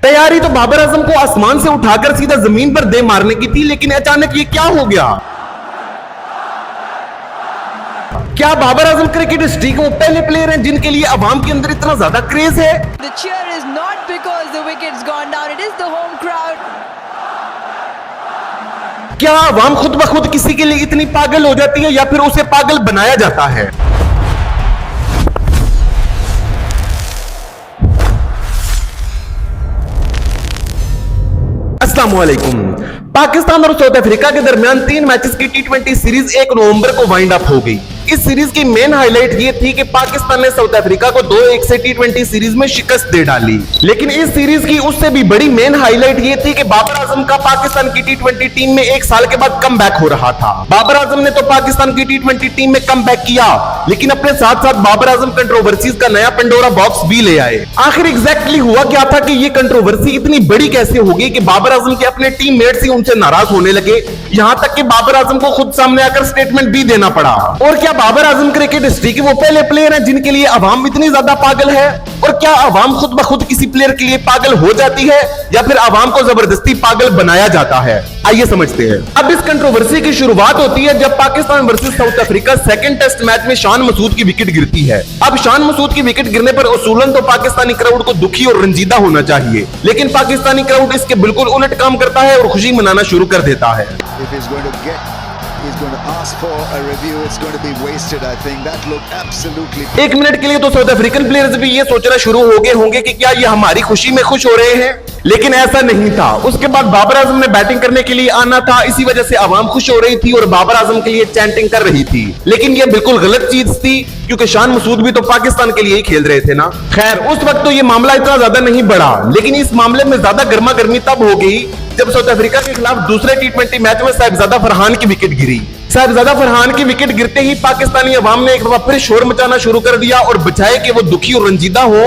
तैयारी तो बाबर आजम को आसमान से उठाकर सीधा जमीन पर दे मारने की थी, लेकिन अचानक ये क्या हो गया? क्या बाबर आजम क्रिकेट हिस्ट्री के वो पहले प्लेयर हैं जिनके लिए अवाम के अंदर इतना ज्यादा क्रेज है? The cheer is not because the wicket's gone down, it is the home crowd. क्या अवाम खुद ब खुद किसी के लिए इतनी पागल हो जाती है या फिर उसे पागल बनाया जाता है? अस्सलामुअलैकुम। पाकिस्तान और साउथ अफ्रीका के दरमियान 3 मैचेस की T20 सीरीज 1 नवंबर को वाइंड अप हो गई। इस सीरीज की मेन हाईलाइट ये थी कि पाकिस्तान ने साउथ अफ्रीका को 2-1 से T20 सीरीज में शिकस्त दे डाली। लेकिन इस सीरीज की उससे भी बड़ी मेन हाईलाइट ये थी कि बाबर आजम का पाकिस्तान की T20 टीम में 1 साल के बाद कमबैक हो रहा था। बाबर आजम ने तो पाकिस्तान की T20 टीम में कमबैक किया, लेकिन अपने साथ साथ बाबर आजम कंट्रोवर्सीज का नया पंडोरा बॉक्स भी ले आए। आखिर एग्जैक्टली हुआ क्या था कि ये कंट्रोवर्सी इतनी बड़ी कैसे होगी कि बाबर आजम के अपने टीममेट्स ही उनसे नाराज होने लगे, यहां तक कि बाबर आजम को खुद सामने आकर स्टेटमेंट भी देना पड़ा। और क्या बाबर आजम क्रिकेट हिस्ट्री के वो पहले प्लेयर हैं जिनके लिए अवाम इतनी ज्यादा पागल है? और क्या अवाम खुद ब खुद किसी प्लेयर के लिए पागल हो जाती है या फिर अवाम को जबरदस्ती पागल बनाया जाता है? आइए समझते हैं। अब इस कंट्रोवर्सी की शुरुआत होती है जब Pakistan versus South Africa second test match में शान मसूद की विकेट गिरती है। अब शान मसूद की विकेट गिरने पर उसूलन तो पाकिस्तानी क्राउड को दुखी और रंजीदा होना चाहिए, लेकिन पाकिस्तानी क्राउड इसके बिल्कुल उलट काम करता है और खुशी मनाना शुरू कर देता है। एक मिनट के लिए तो साउथ अफ्रीकन प्लेयर्स भी ये सोचना शुरू हो गए होंगे कि क्या ये हमारी खुशी में खुश हो रहे हैं, लेकिन ऐसा नहीं था। उसके बाद बाबर आजम ने बैटिंग करने के लिए आना था, इसी वजह से अवाम खुश हो रही थी और बाबर आजम के लिए चैंटिंग कर रही थी। लेकिन ये बिल्कुल गलत चीज थी, क्योंकि शान मसूद भी तो पाकिस्तान के लिए ही खेल रहे थे ना। खैर, उस वक्त तो ये मामला इतना ज्यादा नहीं बढ़ा, लेकिन इस मामले में ज्यादा गर्मा गर्मी तब हो गई जब साउथ अफ्रीका के खिलाफ दूसरे T20 मैच में साहिबजादा फरहान की विकेट गिरी। साहिबजादा फरहान की विकेट गिरते ही पाकिस्तानी अवाम ने एक दफा फिर शोर मचाना शुरू कर दिया और बचाए कि वो दुखी और रंजीदा हो,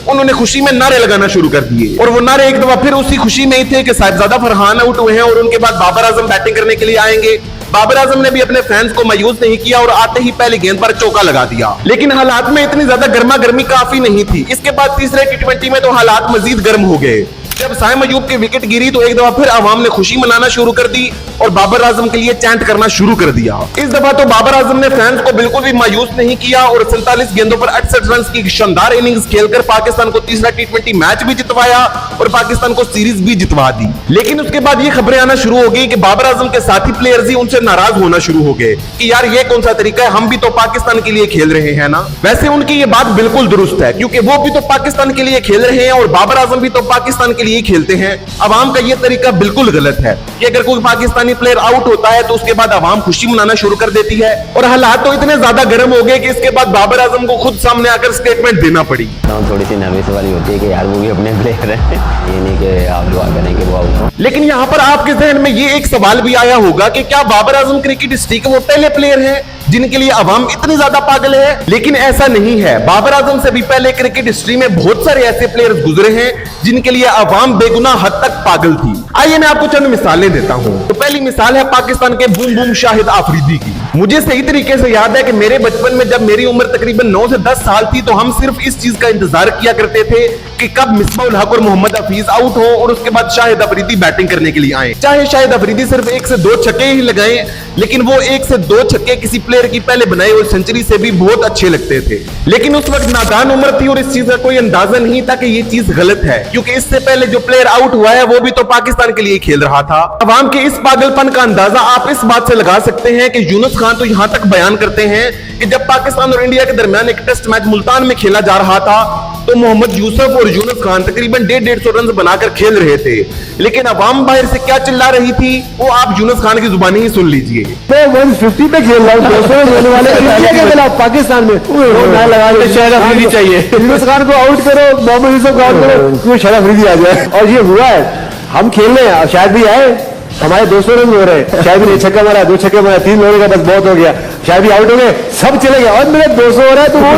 उन्होंने खुशी में नारे लगाना शुरू कर दिए। और वो नारे एक दफा फिर उसी खुशी में ही थे कि साहिबजादा फरहान आउट हुए हैं और उनके बाद बाबर आजम बैटिंग करने के लिए आएंगे। बाबर आजम ने भी अपने फैंस को मायूस नहीं किया और आते ही पहली गेंद पर चौका लगा दिया। लेकिन हालात में इतनी ज्यादा गर्मा गर्मी काफी नहीं थी। इसके बाद तीसरे T20 में तो हालात मजीद गर्म हो गए। जब साइम अयूब की विकेट गिरी तो एक दफा फिर अवाम ने खुशी मनाना शुरू कर दी और बाबर आजम के लिए चैंट करना शुरू कर दिया। इस दफा तो बाबर आजम ने फैंस को बिल्कुल भी मायूस नहीं किया और 47 गेंदों पर 68 रन की शानदार इनिंग्स खेलकर पाकिस्तान को तीसरा T20 मैच भी जितवाया और पाकिस्तान को सीरीज भी जितवा दी। लेकिन उसके बाद ये खबरें आना शुरू हो गई कि बाबर आजम के साथी प्लेयर्स ही उनसे नाराज होना शुरू हो गए कि यार ये कौन सा तरीका है, हम भी तो पाकिस्तान के लिए खेल रहे हैं ना। वैसे उनकी ये बात बिल्कुल दुरुस्त है, क्योंकि वो भी तो पाकिस्तान के लिए खेल रहे हैं और बाबर आजम भी तो पाकिस्तान के लिए खेलते हैं। अवाम का ये तरीका बिल्कुल गलत है कि अगर कोई पाकिस्तानी प्लेयर आउट होता है तो उसके बाद अवाम खुशी मनाना शुरू कर देती है। और हालात तो इतने ज्यादा गर्म हो गए कि इसके बाद बाबर आजम को खुद सामने आकर स्टेटमेंट देना पड़ी। थोड़ी सी नर्वस वाली होती है कि यार वो भी अपने प्लेयर है, ये नहीं कि आप दुआ करें कि वो आउट हो। लेकिन यहाँ पर आपके जहन में ये एक सवाल भी आया होगा कि क्या बाबर आजम क्रिकेट हिस्ट्री के वो पहले प्लेयर हैं जिनके लिए अवाम इतनी ज्यादा पागल है? लेकिन ऐसा नहीं है। बाबर आजम से भी पहले क्रिकेट हिस्ट्री में बहुत सारे ऐसे प्लेयर्स गुजरे हैं जिनके लिए अवाम बेगुनाह हद तक पागल थी। आइए मैं आपको चंद मिसालें देता हूं। तो पहली मिसाल है पाकिस्तान के बूम बूम शाहिद आफरीदी की। मुझे सही तरीके से याद है कि मेरे बचपन में जब मेरी उम्र तकरीबन 9 से 10 साल थी तो हम सिर्फ इस चीज का इंतजार किया करते थे कि कब मिसबाउल हक और मोहम्मद हफीज आउट हो और उसके बाद शाहिद अफरीदी बैटिंग करने के लिए आए। चाहे शाहिद अफरीदी सिर्फ 1 से 2 छक्के ही लगाएं, लेकिन वो 1 से 2 छक्के किसी प्लेयर की पहले बनाई हुई सेंचुरी से भी बहुत अच्छे लगते थे। लेकिन उस वक्त नादान उम्र थी और इस चीज का कोई अंदाजा नहीं था कि ये चीज गलत है, क्योंकि इससे पहले जो प्लेयर आउट हुआ है वो भी तो पाकिस्तान के लिए खेल रहा था। अवाम के इस पागलपन का अंदाजा आप इस बात से लगा सकते हैं कि यूनुस खान तो यहां तक बयान करते हैं कि जब पाकिस्तान और इंडिया के दरमियान एक टेस्ट मैच मुल्तान में खेला जा रहा था तो मोहम्मद यूसुफ और यूनुस खान तकरीबन 150 रन बनाकर खेल रहे थे, लेकिन अवाम बाहर से क्या चिल्ला रही थी वो आप यूनुस खान की जुबानी ही सुन लीजिए। मैं 150 पे खेल रहा हूँ, 200 होने वाले इंडिया के खिलाफ पाकिस्तान में शाहिद अफरीदी चाहिए। यूनुस खान को आउट करो, मोहम्मद यूसुफ को आउट करो, शाहिद अफरीदी आ जाए। और ये हुआ है, हम खेल रहे हैं, शायद भी आए, हमारे 200 रन हो रहे हैं, शायद भी 1 छक्का मारा, 2 छक्के मारा, 3 होने का बस बहुत हो गया, शायद भी आउट हो गए, सब चले गए और मेरे 200 हो रहा है तो वो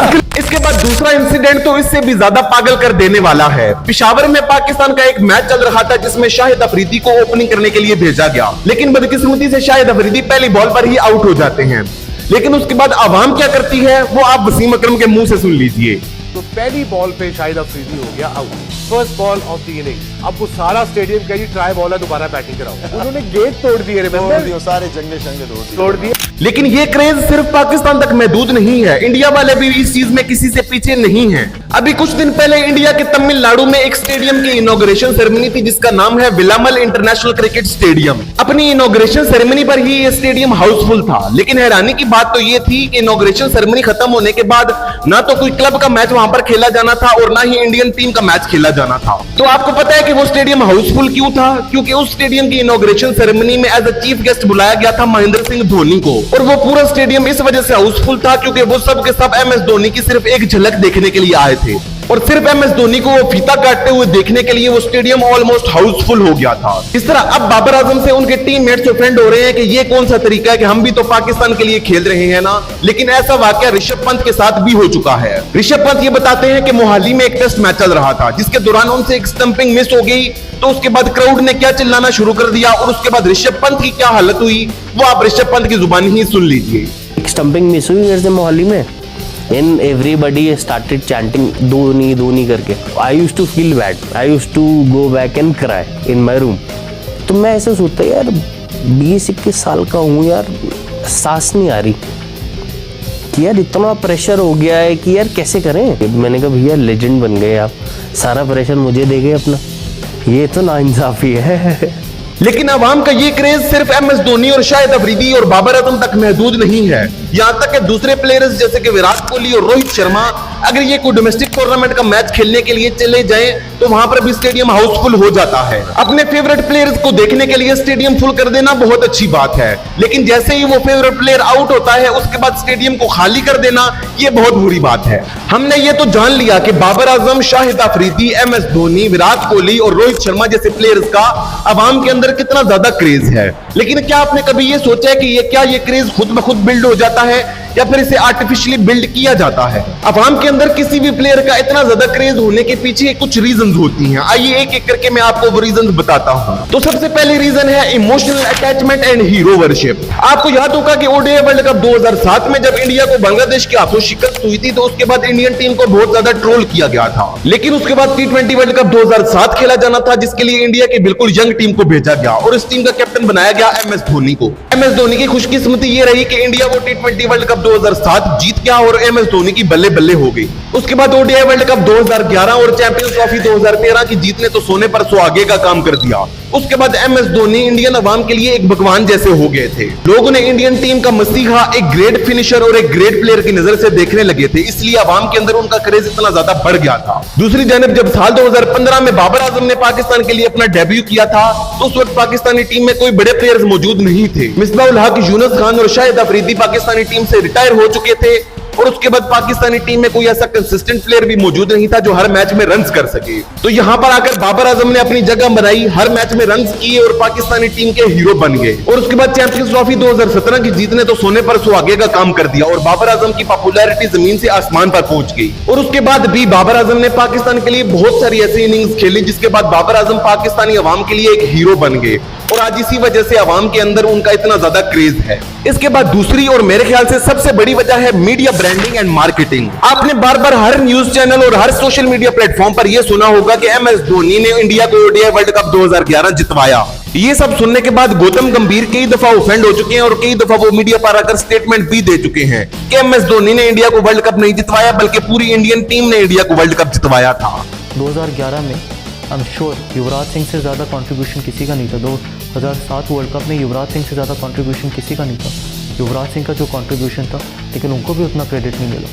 तो इसके बाद दूसरा इंसिडेंट तो इससे भी ज्यादा पागल कर देने वाला है। पेशावर में पाकिस्तान का एक मैच चल रहा था जिसमें शाहिद अफरीदी को ओपनिंग करने के लिए भेजा गया, लेकिन बदकिस्मती से शाहिद अफरीदी पहली बॉल पर ही आउट हो जाते हैं। लेकिन उसके बाद अवाम क्या करती है वो आप वसीम अकरम के मुंह से सुन लीजिए। तो पहली बॉल पे शाहिद अफरीदी हो गया out. First ball of the innings. अब वो सारा स्टेडियम कह जी ट्राई बॉल है, दोबारा बैटिंग कराओ। उन्होंने गेट तोड़ दिए, रिमेंबर, सारे जंगले शंगले तोड़ दिए। लेकिन ये क्रेज सिर्फ पाकिस्तान तक महदूद नहीं है, इंडिया वाले भी इस चीज में किसी से पीछे नहीं हैं। अभी कुछ दिन पहले इंडिया के तमिलनाडु में एक स्टेडियम की इनॉग्रेशन सेरेमनी थी जिसका नाम है विलामल इंटरनेशनल क्रिकेट स्टेडियम। अपनी इनॉग्रेशन सेरेमनी पर ही ये स्टेडियम हाउसफुल था, लेकिन हैरानी की बात तो ये थी कि इनॉग्रेशन सेरेमनी खत्म होने के बाद ना तो कोई क्लब का मैच वहां पर खेला जाना था और ना ही इंडियन टीम का मैच खेला जाना था। तो आपको पता है कि वो स्टेडियम हाउसफुल क्यों था? क्योंकि उस स्टेडियम की इनॉग्रेशन सेरेमनी में एज अ चीफ गेस्ट बुलाया गया था महेंद्र सिंह धोनी को, और वो पूरा स्टेडियम इस वजह से हाउसफुल था क्योंकि वो सब के सब एमएस धोनी की सिर्फ एक झलक देखने के लिए आए थे, और सिर्फ एमएस धोनी को वो फीता काटते हुए देखने के लिए वो स्टेडियम ऑलमोस्ट हाउसफुल हो गया था। इस तरह अब बाबर आजम से उनके टीममेट्स ऑफेंड हो रहे हैं कि ये कौन सा तरीका है कि हम भी तो पाकिस्तान के लिए खेल रहे हैं ना। लेकिन ऐसा वाकया ऋषभ पंत के साथ भी हो चुका है। ऋषभ पंत ये बताते हैं कि मोहाली में एक टेस्ट मैच चल रहा था जिसके दौरान उनसे एक स्टंपिंग मिस हो गई, तो उसके बाद क्राउड ने क्या चिल्लाना शुरू कर दिया और उसके बाद ऋषभ पंत की क्या हालत हुई वो आप ऋषभ पंत की जुबानी ही सुन लीजिए। एक स्टंपिंग मिस हुई मेरे से मोहाली में, and everybody started chanting Dhoni Dhoni करके। I used to feel bad, I used to go back and cry in my room। तो मैं ऐसे सोचता यार 20-21 साल का हूँ यार, सांस नहीं आ रही कि यार इतना प्रेशर हो गया है कि यार कैसे करें। मैंने कहा भैया लेजेंड बन गए आप, सारा प्रेशर मुझे दे गए अपना, ये तो नाइंसाफी है। लेकिन अवाम का ये क्रेज सिर्फ एमएस धोनी और शाहिद अफरीदी और बाबर आजम तक महदूद नहीं है। यहाँ तक कि दूसरे प्लेयर्स जैसे कि विराट कोहली और रोहित शर्मा अगर ये कोई डोमेस्टिक टूर्नामेंट का मैच खेलने के लिए चले जाएं तो वहां पर भी स्टेडियम हाउसफुल हो जाता है। अपने फेवरेट प्लेयर्स को देखने के लिए स्टेडियम फुल कर देना बहुत अच्छी बात है, लेकिन जैसे ही वो फेवरेट प्लेयर आउट होता है उसके बाद स्टेडियम को खाली कर देना ये बहुत बुरी बात है। हमने ये तो जान लिया कि बाबर आजम, शाहिद अफरीदी, एमएस धोनी, विराट कोहली और रोहित शर्मा जैसे प्लेयर्स का अवाम के अंदर कितना ज्यादा क्रेज है, लेकिन क्या आपने कभी ये सोचा है कि ये क्रेज खुद ब खुद बिल्ड हो जाता है या फिर इसे आर्टिफिशियली बिल्ड किया जाता है? अवाम के अंदर किसी भी प्लेयर का इतना ज्यादा क्रेज होने के पीछे कुछ रीजंस होती हैं। आइए एक एक करके मैं आपको वो रीजंस बताता हूं। तो सबसे पहली रीजन है emotional attachment and hero worship. आपको याद होगा कि ओडीआई वर्ल्ड कप 2007 में जब इंडिया को बांग्लादेश के हाथों शिकस्त हुई थी तो उसके बाद इंडियन टीम को बहुत ज्यादा ट्रोल किया गया था, लेकिन उसके बाद T20 वर्ल्ड कप 2007 खेला जाना था जिसके लिए इंडिया की बिल्कुल यंग टीम को भेजा गया और इस टीम का कैप्टन बनाया गया एमएस धोनी को। एमएस धोनी की खुशकिस्मती ये रही कि इंडिया वो T20 वर्ल्ड कप 2007 जीत गया और एमएस धोनी की बल्ले बल्ले हो गई। उसके बाद ओडीआई वर्ल्ड कप 2011 और चैंपियंस ट्रॉफी 2013 की जीत ने तो सोने पर सुहागे का काम कर दिया। उसके बाद एमएस धोनी इंडियन अवाम के लिए एक भगवान जैसे हो गए थे। लोगों ने इंडियन टीम का मसीहा, एक ग्रेट फिनिशर और एक ग्रेट प्लेयर की नजर से देखने लगे थे, इसलिए अवाम के अंदर उनका क्रेज इतना ज्यादा बढ़ गया था। दूसरी जानब जब साल 2015 में बाबर आजम ने पाकिस्तान के लिए अपना डेब्यू किया था तो उस वक्त पाकिस्तानी टीम में कोई बड़े प्लेयर्स मौजूद नहीं थे। मिसबाह-उल हक, यूनुस खान और शाहिद अफरीदी पाकिस्तानी टीम से रिटायर हो चुके थे और उसके बाद पाकिस्तानी टीम में कोई ऐसा कंसिस्टेंट प्लेयर भी मौजूद नहीं था जो हर मैच में रन्स कर सके। तो यहां पर आकर बाबर आजम ने अपनी जगह बनाई, हर मैच में रन्स किए और पाकिस्तानी टीम के हीरो बन गए। और उसके बाद चैंपियंस ट्रॉफी 2017 की जीत ने तो सोने पर सुहागे का काम कर दिया और बाबर आजम की पॉपुलैरिटी जमीन से आसमान पर पहुंच गई। और उसके बाद भी बाबर आजम ने पाकिस्तान के लिए बहुत सारी ऐसी इनिंग्स खेली जिसके बाद बाबर आजम पाकिस्तानी अवाम के लिए एक हीरो बन गए और आज इसी वजह से अवाम के अंदर उनका इतना ज्यादा क्रेज है। इसके बाद दूसरी और मेरे ख्याल से सबसे बड़ी वजह है मीडिया ब्रांडिंग एंड मार्केटिंग। आपने बार बार हर न्यूज चैनल और हर सोशल मीडिया प्लेटफॉर्म पर यह सुना होगा कि एमएस धोनी ने इंडिया को ओडीआई वर्ल्ड कप 2011 जितवाया। ये सब सुनने के बाद गौतम गंभीर कई दफा ऑफेंड हो चुके हैं और कई दफा वो मीडिया पर आकर स्टेटमेंट भी दे चुके हैं कि एमएस धोनी ने इंडिया को वर्ल्ड कप नहीं जितवाया बल्कि पूरी इंडियन टीम ने इंडिया को वर्ल्ड कप जितवाया था। 2011 में I am sure Yuvraj Singh से ज़्यादा कंट्रीब्यूशन किसी का नहीं था। 2007 वर्ल्ड कप में युवराज सिंह से ज़्यादा कंट्रीब्यूशन किसी का नहीं था। युवराज सिंह का जो कंट्रीब्यूशन था लेकिन उनको भी उतना क्रेडिट नहीं मिला,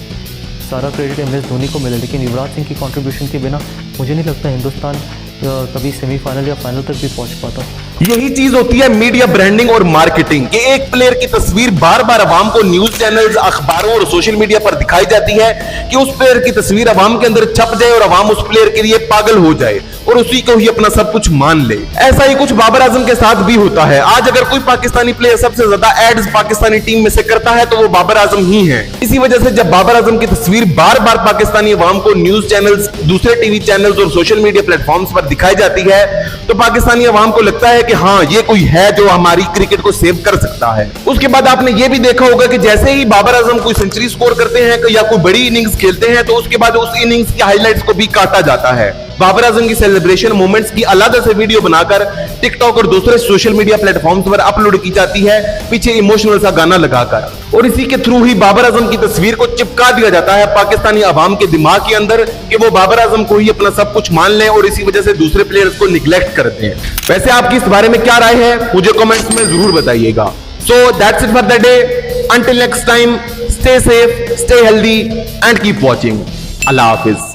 सारा क्रेडिट एमएस धोनी को मिला। लेकिन युवराज सिंह की कंट्रीब्यूशन के बिना मुझे नहीं लगता हिंदुस्तान कभी सेमीफाइनल या फाइनल तक भी पहुंच पाता। यही चीज होती है मीडिया ब्रांडिंग और मार्केटिंग कि एक प्लेयर की तस्वीर बार बार अवाम को न्यूज चैनल्स, अखबारों और सोशल मीडिया पर दिखाई जाती है कि उस प्लेयर की तस्वीर अवाम के अंदर छप जाए और अवाम उस प्लेयर के लिए पागल हो जाए और उसी को ही अपना सब कुछ मान ले। ऐसा ही कुछ बाबर आजम के साथ भी होता है। आज अगर कोई पाकिस्तानी प्लेयर सबसे ज्यादा एड्स पाकिस्तानी टीम में से करता है तो वो बाबर आजम ही है। इसी वजह से जब बाबर आजम की तस्वीर बार बार पाकिस्तानी अवाम को न्यूज चैनल्स, दूसरे टीवी चैनल्स और सोशल मीडिया प्लेटफॉर्म्स पर दिखाई जाती है तो पाकिस्तानी अवाम को लगता है कि हाँ ये कोई है जो हमारी क्रिकेट को सेव कर सकता है। उसके बाद आपने ये भी देखा होगा कि जैसे ही बाबर आजम कोई सेंचुरी स्कोर करते हैं या कोई बड़ी इनिंग्स खेलते हैं तो उसके बाद उस इनिंग्स की हाइलाइट्स को भी काटा जाता है। बाबर आजम की सेलिब्रेशन मोमेंट्स की अलग से वीडियो बनाकर टिकटॉक और दूसरे सोशल मीडिया प्लेटफॉर्म्स पर अपलोड की जाती है, पीछे इमोशनल सा गाना लगाकर, और इसी के थ्रू ही बाबर आजम की तस्वीर को चिपका दिया जाता है पाकिस्तानी अवाम के दिमाग के अंदर कि वो बाबर आजम को ही अपना सब कुछ मान लें और इसी वजह से दूसरे प्लेयर्स को निग्लेक्ट करते हैं। वैसे आपकी इस बारे में क्या राय है, मुझे कमेंट्स में जरूर बताइएगा। So that's it for the day. Until next time, stay safe, stay healthy and keep watching. Allah Hafiz.